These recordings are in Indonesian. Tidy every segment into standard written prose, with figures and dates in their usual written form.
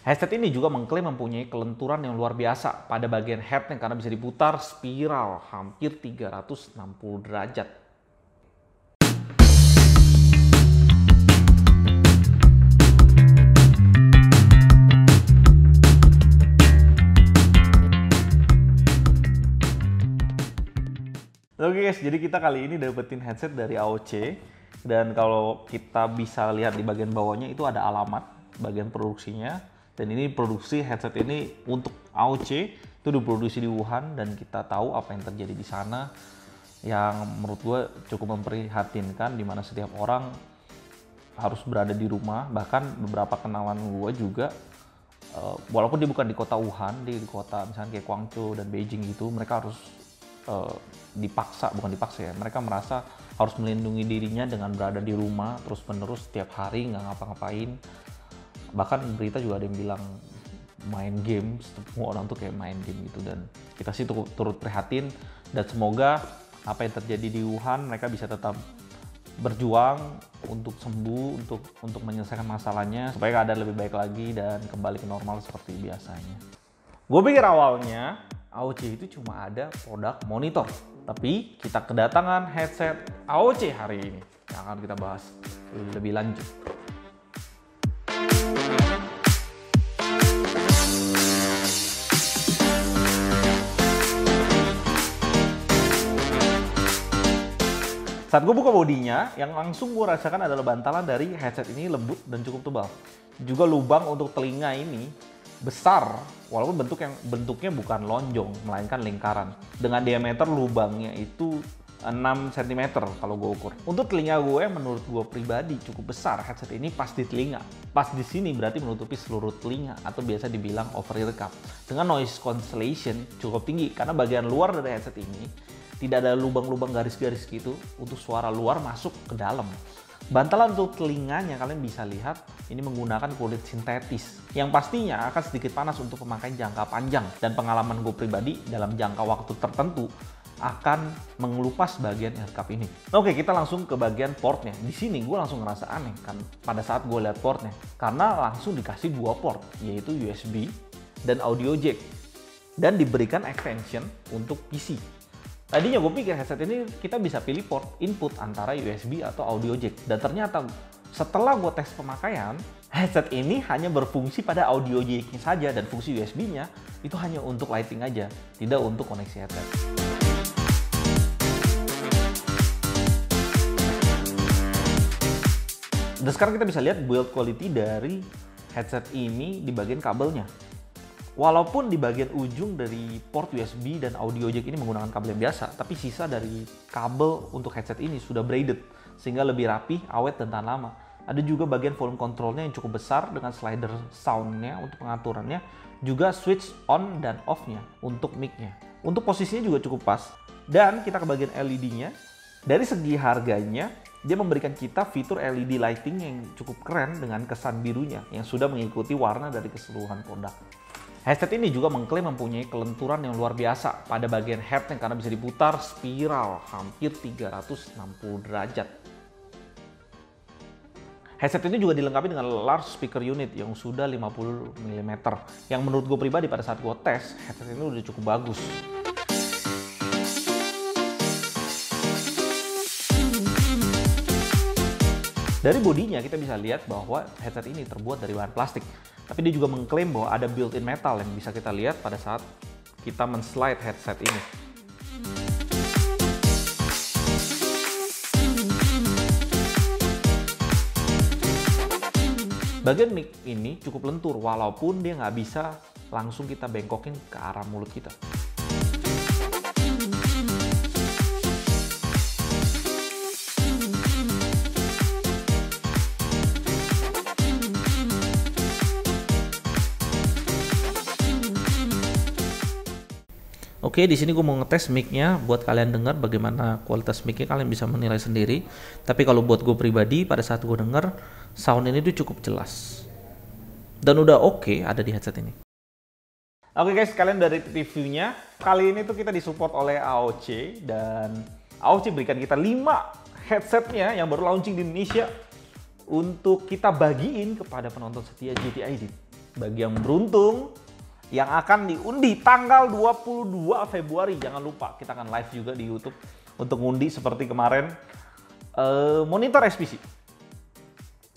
Headset ini juga mengklaim mempunyai kelenturan yang luar biasa pada bagian headnya karena bisa diputar spiral hampir 360 derajat. Oke guys, jadi kita kali ini dapetin headset dari AOC. Dan kalau kita bisa lihat di bagian bawahnya itu ada alamat bagian produksinya. Dan ini produksi headset ini untuk AOC itu diproduksi di Wuhan, dan kita tahu apa yang terjadi di sana yang menurut gue cukup memprihatinkan, di mana setiap orang harus berada di rumah. Bahkan beberapa kenalan gue juga walaupun dia bukan di kota Wuhan, dia di kota misalnya kayak Guangzhou dan Beijing gitu, mereka harus mereka merasa harus melindungi dirinya dengan berada di rumah terus-menerus setiap hari, nggak ngapa-ngapain. Bahkan berita juga ada yang bilang main game, semua orang tuh kayak main game gitu. Dan kita sih turut prihatin, dan semoga apa yang terjadi di Wuhan mereka bisa tetap berjuang untuk sembuh, untuk menyelesaikan masalahnya supaya keadaan lebih baik lagi dan kembali ke normal seperti biasanya. Gue pikir awalnya AOC itu cuma ada produk monitor, tapi kita kedatangan headset AOC hari ini yang akan kita bahas lebih lanjut. Saat gue buka bodinya, yang langsung gue rasakan adalah bantalan dari headset ini lembut dan cukup tebal. Juga lubang untuk telinga ini besar, walaupun bentuknya bukan lonjong, melainkan lingkaran. Dengan diameter lubangnya itu 6 cm kalau gue ukur. Untuk telinga gue, menurut gue pribadi cukup besar. Headset ini pas di telinga. Pas di sini berarti menutupi seluruh telinga, atau biasa dibilang over ear cup. Dengan noise cancellation cukup tinggi, karena bagian luar dari headset ini tidak ada lubang-lubang garis-garis gitu untuk suara luar masuk ke dalam. Bantalan untuk telinganya kalian bisa lihat ini menggunakan kulit sintetis yang pastinya akan sedikit panas untuk pemakaian jangka panjang, dan pengalaman gue pribadi dalam jangka waktu tertentu akan mengelupas bagian ear cup ini. Oke, kita langsung ke bagian portnya. Di sini gue langsung ngerasa aneh kan pada saat gue lihat portnya, karena langsung dikasih 2 port, yaitu USB dan audio jack, dan diberikan extension untuk PC. Tadinya gue pikir headset ini kita bisa pilih port input antara USB atau audio jack. Dan ternyata setelah gue tes pemakaian, headset ini hanya berfungsi pada audio jack-nya saja, dan fungsi USB-nya itu hanya untuk lighting aja, tidak untuk koneksi headset. Dan sekarang kita bisa lihat build quality dari headset ini di bagian kabelnya. Walaupun di bagian ujung dari port USB dan audio jack ini menggunakan kabel yang biasa, tapi sisa dari kabel untuk headset ini sudah braided, sehingga lebih rapi, awet, dan tahan lama. Ada juga bagian volume controlnya yang cukup besar dengan slider soundnya untuk pengaturannya, juga switch on dan off-nya untuk mic-nya. Untuk posisinya juga cukup pas. Dan kita ke bagian LED-nya. Dari segi harganya, dia memberikan kita fitur LED lighting yang cukup keren dengan kesan birunya yang sudah mengikuti warna dari keseluruhan produk. Headset ini juga mengklaim mempunyai kelenturan yang luar biasa pada bagian headnya karena bisa diputar spiral hampir 360 derajat. Headset ini juga dilengkapi dengan large speaker unit yang sudah 50 mm, yang menurut gue pribadi pada saat gue tes, headset ini udah cukup bagus. Dari bodinya kita bisa lihat bahwa headset ini terbuat dari bahan plastik. Tapi dia juga mengklaim bahwa ada built-in metal yang bisa kita lihat pada saat kita men-slide headset ini. Bagian mic ini cukup lentur walaupun dia nggak bisa langsung kita bengkokin ke arah mulut kita. Oke, di sini gue mau ngetes mic-nya buat kalian dengar bagaimana kualitas mic-nya, kalian bisa menilai sendiri. Tapi kalau buat gue pribadi, pada saat gue denger, sound ini tuh cukup jelas. Dan udah oke ada di headset ini. Oke guys, kalian dari reviewnya. Kali ini tuh kita disupport oleh AOC, dan AOC berikan kita 5 headsetnya yang baru launching di Indonesia untuk kita bagiin kepada penonton setia GT ID. bagi yang beruntung yang akan diundi tanggal 22 Februari. Jangan lupa kita akan live juga di YouTube untuk ngundi seperti kemarin monitor SPC.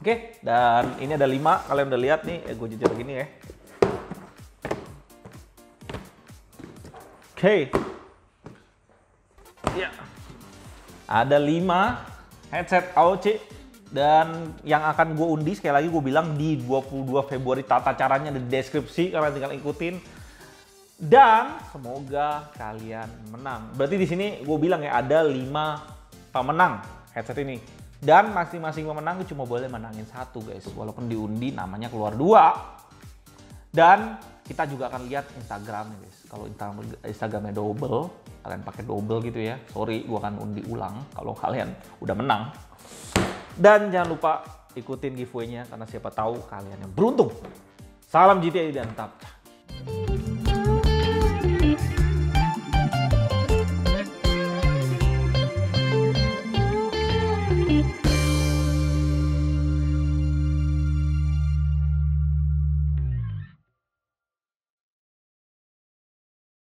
Oke, dan ini ada 5, kalian udah lihat nih, gue jujur gini ya. Oke. Ya. Ada 5 headset AOC dan yang akan gue undi, sekali lagi gue bilang di 22 Februari, tata caranya di deskripsi, kalian tinggal ikutin. Dan semoga kalian menang. Berarti di sini gue bilang ya ada 5 pemenang headset ini. Dan masing-masing pemenang cuma boleh menangin 1 guys. Walaupun diundi namanya keluar 2. Dan kita juga akan lihat Instagramnya guys. Kalau Instagramnya double, kalian pakai double gitu ya. Sorry, gue akan undi ulang kalau kalian udah menang. Dan jangan lupa ikutin giveaway-nya karena siapa tahu kalian yang beruntung. Salam GTA dan Tapca.